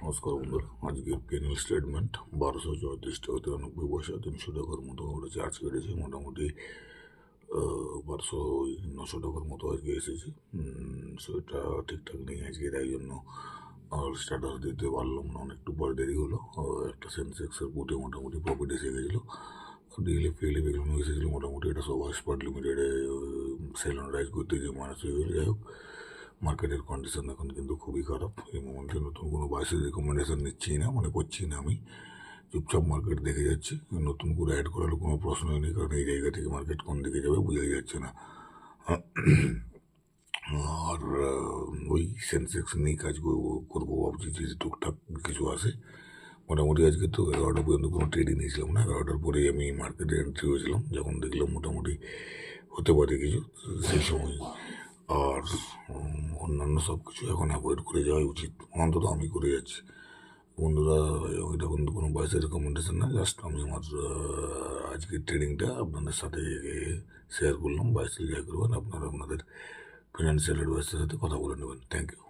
নমস্কার বন্ধুরা, আজকের পেনাল স্টেটমেন্ট 1234 টাকা 93 পয়সা, 300 টাকার মতো আমরা চার্জ কেটেছি। মোটামুটি 900 টাকার মতো আজকে এসেছে। সো এটা ঠিকঠাক নেই আজকে, তাই জন্য স্ট্যাটাস দিতে পারলাম না, অনেকটু পরে দেরি হলো। একটা সেন্সেক্সের পুটে মোটামুটি প্রফিট এসে গেছিলো, ডিএলএফ ফিএলএফ এগুলো এসেছিলো মোটামুটি। এটা সব স্পট লিমিটেডে সেল অ্যান্ড রাইজ করতে যে মাইনাস হয়ে গেলো। যাই হোক, মার্কেটের কন্ডিশন এখন কিন্তু খুবই খারাপ। এই মুহূর্তে নতুন কোনো বাইসের রেকমেন্ডেশন নিচ্ছি না, করছি না। আমি চুপচাপ মার্কেট দেখে যাচ্ছি। নতুন করে অ্যাড করার কোনো প্রশ্নই নেই, কারণ এই জায়গা থেকে মার্কেট কোন দিকে যাবে বোঝাই যাচ্ছে না। আর ওই সেন্সেক্স নিয়েই কাজ করবো ভাবছি, যে টুকটাক কিছু আসে। মোটামুটি আজকে তো 11টা পর্যন্ত কোনো ট্রেডই নিয়েছিলাম না। 11টার পরেই আমি মার্কেটে এন্ট্রি হয়েছিলাম, যখন দেখলাম মোটামুটি হতে পারে কিছু, সেই সময়। আর অন্যান্য সব কিছু এখন অ্যাভয়েড করে যাওয়াই উচিত, অন্তত আমি করে যাচ্ছি। বন্ধুরা, এটা কিন্তু কোনো বয়সের রেকমেন্ডেশন না, জাস্ট আমি আমার আজকের ট্রেডিংটা আপনাদের সাথে শেয়ার করলাম। বয়সে যাই করবেন আপনারা আপনাদের ফিনান্সিয়াল অ্যাডভাইসের সাথে কথা বলে নেবেন। Thank you.